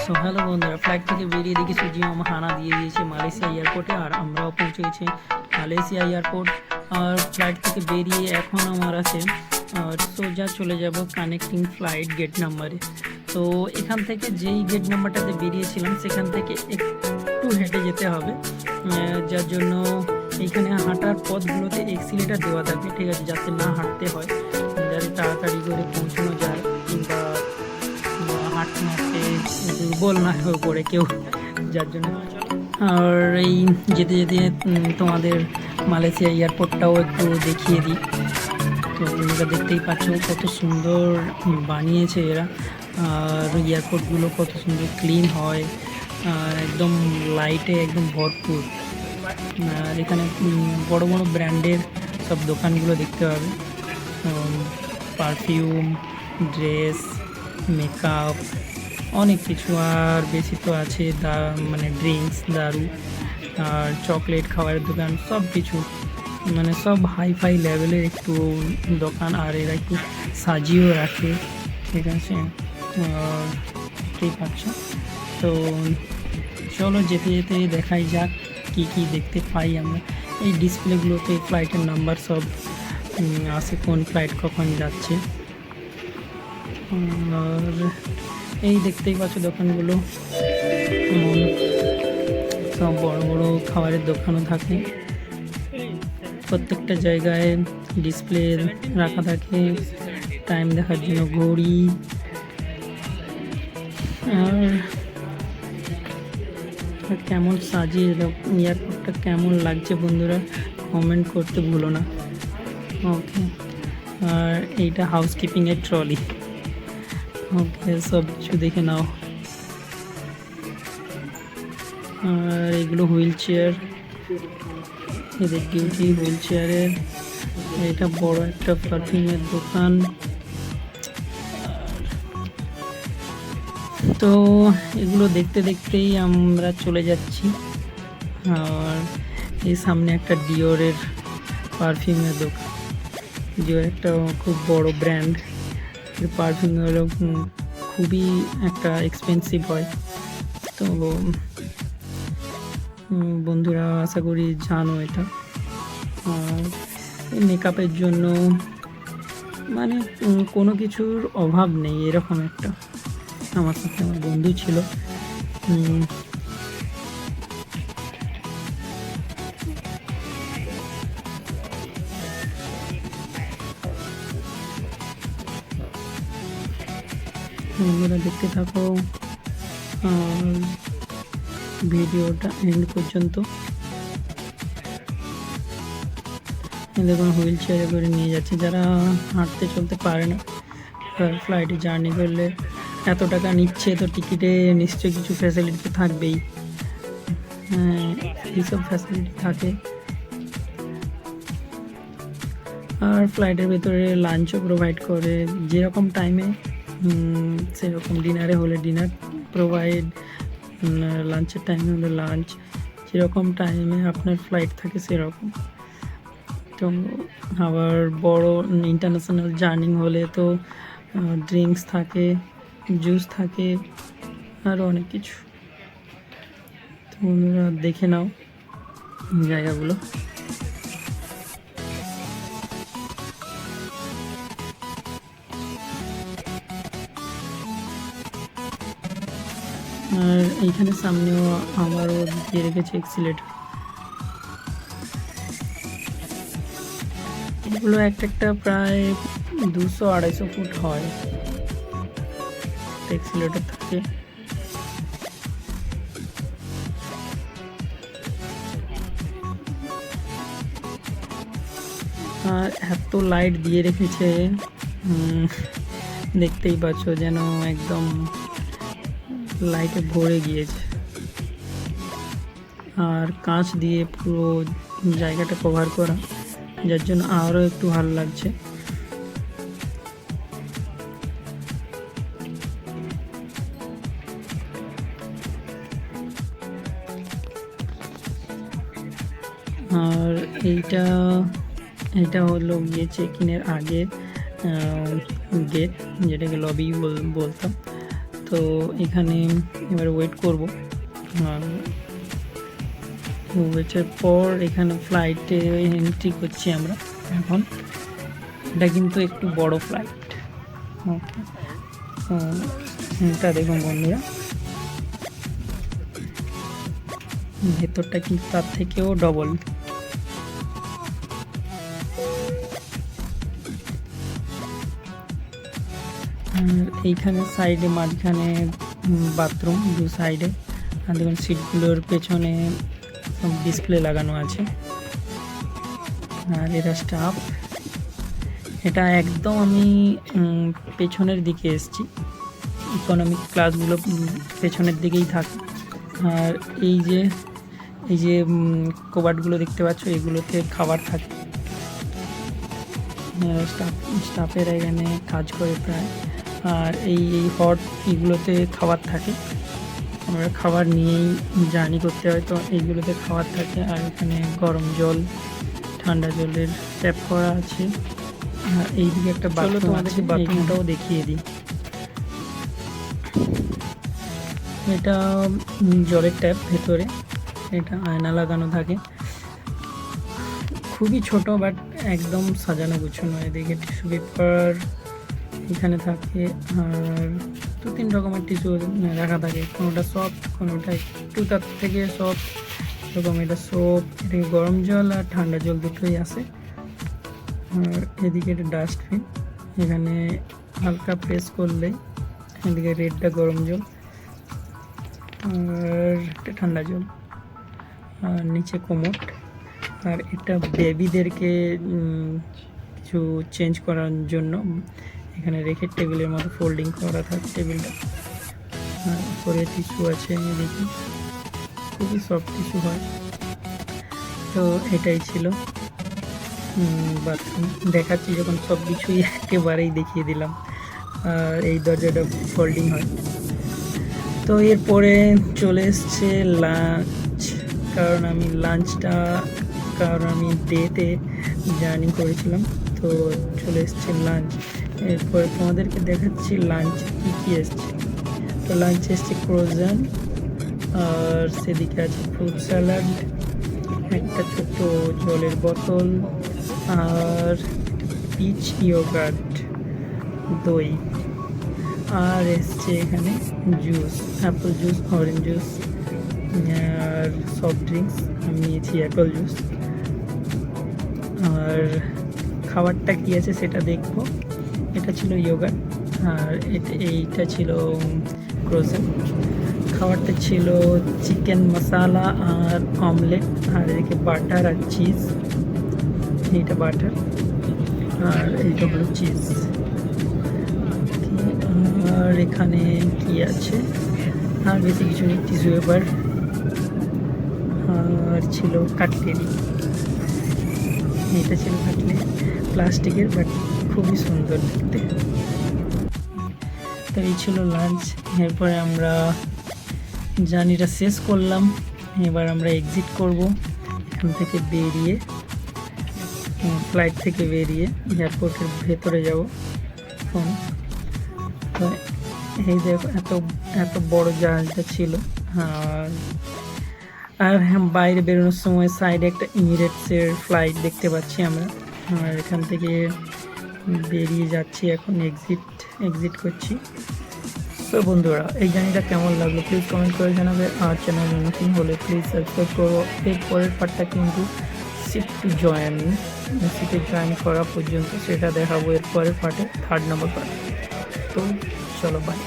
So hello বন্ধুরা, flight থেকে বেরিয়ে দেখি সুজি মামা হানা দিয়ে দিয়েছে মালয়েশিয়া এয়ারপোর্টে, আর আমরাও পৌঁছে গেছি মালয়েশিয়া এয়ারপোর্ট। আর ফ্লাইট থেকে বেরিয়ে এখন আমার আছে সোজা চলে যাব কানেক্টিং ফ্লাইট গেট নাম্বারে। তো এখান থেকে যেই গেট নাম্বারটাতে বেরিয়েছিলাম সেখান থেকে একটু হেঁটে যেতে হবে, যার জন্য এইখানে হাঁটার পথগুলোতে এক্সিলেটার দেওয়া থাকে, ঠিক আছে, যাতে না হাঁটতে হয়, যাতে তাড়াতাড়ি করে পৌঁছানো যায়, কিংবা হাঁটতে হাঁটতে দুর্বল না হয়ে পড়ে কেউ, যার জন্য। আর এই যেতে যেতে তোমাদের মালয়েশিয়া এয়ারপোর্টটাও একটু দেখিয়ে দিই। তো তোমরা দেখতেই পাচ্ছ কত সুন্দর বানিয়েছে এরা, আর এয়ারপোর্টগুলো কত সুন্দর ক্লিন হয়, একদম লাইটে একদম ভরপুর। আর এখানে বড় বড় ব্র্যান্ডের সব দোকানগুলো দেখতে পাবে, পারফিউম, ড্রেস, মেকআপ, অনেক কিছু। আর বেশি তো আছে মানে ড্রিঙ্কস, দারু, আর চকলেট, খাবারের দোকান, সব কিছু, মানে সব হাইফাই লেভেলের একটু দোকান। আর এরা একটু সাজিয়েও রাখে, ঠিক আছে, ঠিক আছে। তো চলো যেতে যেতে দেখাই যাক কি কি দেখতে পাই আমরা। এই ডিসপ্লেগুলোতে ফ্লাইটের নাম্বার সব আছে, কোন ফ্লাইট কখন যাচ্ছে। আর এই দেখতেই পাচ্ছ দোকানগুলো, সব বড় বড় খাবারের দোকানও থাকে, প্রত্যেকটা জায়গায় ডিসপ্লে রাখা থাকে, টাইম দেখার জন্য ঘড়ি। আর কেমন সাজিয়ে এয়ারপোর্টটা কেমন লাগছে বন্ধুরা কমেন্ট করতে ভুলো না, ওকে। আর এইটা হাউসকিপিংয়ের ট্রলি, ওকে, সব কিছু দেখে নাও। আর এগুলো হুইল চেয়ার, এদের ডিউটি হুইল চেয়ারের। এটা বড় একটা পারফিউমের দোকান। তো এগুলো দেখতে দেখতেই আমরা চলে যাচ্ছি। আর এই সামনে একটা ডিওরের পারফিউমের দোকান। ডিওর একটা খুব বড় ব্র্যান্ড, পারফিউমগুলো খুবই একটা এক্সপেন্সিভ হয়। তো বন্ধুরা আশা করি জানো এটা। আর মেকআপের জন্য মানে কোনো কিছুর অভাব নেই, এরকম একটা। আমার সাথে আমার বন্ধু ছিল, বন্ধুরা দেখতে থাকো ভিডিওটা এন্ড পর্যন্ত। দেখুন হুইল চেয়ারে করে নিয়ে যাচ্ছে, যারা হাঁটতে চলতে পারে না, ফ্লাইটে জার্নি করলে এত টাকা নিচ্ছে, তো টিকিটে নিশ্চয়ই কিছু ফ্যাসিলিটি তো থাকবেই। হ্যাঁ, এইসব ফ্যাসিলিটি থাকে। আর ফ্লাইটের ভেতরে লাঞ্চও প্রোভাইড করে, যেরকম টাইমে সেরকম। ডিনারে হলে ডিনার প্রোভাইড, লাঞ্চের টাইমে হলে লাঞ্চ, যেরকম টাইমে আপনার ফ্লাইট থাকে সেরকম। তো আবার বড় ইন্টারন্যাশনাল জার্নি হলে তো ড্রিঙ্কস থাকে, জুস থাকে, আরও অনেক কিছু। তো বন্ধুরা দেখে নাও জায়গাগুলো। আর এইখানে সামনেও আমারও দিয়ে রেখেছে এক্সিলেটার। এগুলো একটা প্রায় 200-250 ফুট হয়, এক্সিলেটার থাকে। আর এত লাইট দিয়ে রেখেছে, দেখতেই পাচ্ছ যেন একদম লাইটে ভরে গিয়েছে। আর কাঁচ দিয়ে পুরো জায়গাটা কভার করা, যার জন্য আরও একটু ভালো লাগছে। আর এইটা হলো গিয়ে চেক ইনের আগে গেট, যেটাকে লবি বলতাম। তো এখানে এবার ওয়েট করব। ওয়েটের পর এখানে ফ্লাইটে এন্ট্রি করছি আমরা এখন। এটা কিন্তু একটু বড় ফ্লাইট। ওকে, তো এটা দেখুন বন্ধুরা, ভেতরটা কিন্তু তার থেকেও ডবল। এইখানে সাইডে মাঝখানে বাথরুম, দু সাইডে। আর দেখুন সিটগুলোর পেছনে ডিসপ্লে লাগানো আছে। আর এরা স্টাফ। এটা একদম আমি পেছনের দিকে এসেছি, ইকোনমিক ক্লাসগুলো পেছনের দিকেই থাকে। আর এই যে কবাটগুলো দেখতে পাচ্ছ, এগুলোতে খাবার থাকে। স্টাফেরা এখানে কাজ করে প্রায়। আর এই হট এগুলোতে খাবার থাকে, আমরা খাবার নিয়েই জার্নি করতে হয়, তো এইগুলোতে খাবার থাকে। আর এখানে গরম জল, ঠান্ডা জলের ট্যাপ করা আছে। আর এইদিকে একটা বাথরুম আছে, বাথরুমটাও দেখিয়ে দিই। এটা জলের ট্যাপ ভেতরে, এটা আয়না লাগানো থাকে। খুবই ছোট বাট একদম সাজানো গুছানো। এদিকে টিস্যু পেপার এখানে থাকে। আর 2-3 রকমের টিস্যু রাখা থাকে, কোনোটা সফট, কোনোটা একটু তার থেকে সফট এরকম। এটা সোপ, এদিকে গরম জল আর ঠান্ডা জল দুটোই আছে। আর এদিকে এটা ডাস্টবিন, এখানে হালকা প্রেস করলেই এদিকে রেডটা গরম জল আর একটা ঠান্ডা জল। আর নিচে কোমোট। আর এটা বেবিদেরকে কিছু চেঞ্জ করার জন্য এখানে রেখে টেবিলের মতো ফোল্ডিং করা থাকে টেবিলটা। আর উপরে টিস্যু আছে, আমি দেখি খুবই সফট টিস্যু হয়। তো এটাই ছিল বাথরুম। দেখাচ্ছি যখন সব কিছুই একেবারেই দেখিয়ে দিলাম। আর এই দরজাটা ফোল্ডিং হয়। তো এরপরে চলে এসছে লাঞ্চ, কারণ আমি ডেতে জার্নি করেছিলাম, তো চলে এসছে লাঞ্চ। এরপরে তোমাদেরকে দেখাচ্ছি লাঞ্চ কী কী এসছে। তো লাঞ্চ এসছে ক্রোজান, আর সেদিকে আছে ফ্রুট স্যালাড, একটা ছোট্ট জলের বোতল, আর পিচ ইয়োগার্ট, দই। আর এসছে এখানে juice, apple juice, orange juice, আর সফট ড্রিঙ্কস। আমি নিয়েছি অ্যাপেল জুস। আর খাবারটা কী আছে সেটা দেখবো। এটা ছিল ইয়োগার্ট, আর এইটা ছিল ক্রোজেন। খাবারটা ছিল চিকেন মশালা আর অমলেট, আর এদিকে বাটার আর চিজ। এইটা বাটার আর এইটা হলো চিজ। আর এখানে কি আছে, আর বেশি কিছু নেই, টিস্যু পেপার। আর ছিল কাটলেরি, এটা ছিল কাটলেরি প্লাস্টিকের, বাট খুবই সুন্দর দেখতে। তো এই ছিল লাঞ্চ। এরপরে আমরা জার্নিটা শেষ করলাম। এবার আমরা এক্সিট করব এখান থেকে বেরিয়ে, ফ্লাইট থেকে বেরিয়ে এয়ারপোর্টের ভেতরে যাব। তো এই দেখো এত বড় জাহাজটা ছিল। আর বাইরে বেরোনোর সময় সাইডে একটা ইমিরেটসের ফ্লাইট দেখতে পাচ্ছি আমরা। আর এখান থেকে বেরিয়ে যাচ্ছি এখন, এক্সিট করছি। তো বন্ধুরা, এই জার্নিটা কেমন লাগলো প্লিজ কমেন্ট করে জানাবে। আর চ্যানেল নতুন হলে প্লিজ সাবস্ক্রাইব করো। এর পরের পার্টটা কিন্তু সিটে জয়েন করা পর্যন্ত সেটা দেখাবো এর পরের পার্টে, 3rd নম্বর পার্ট। তো চলো বাই।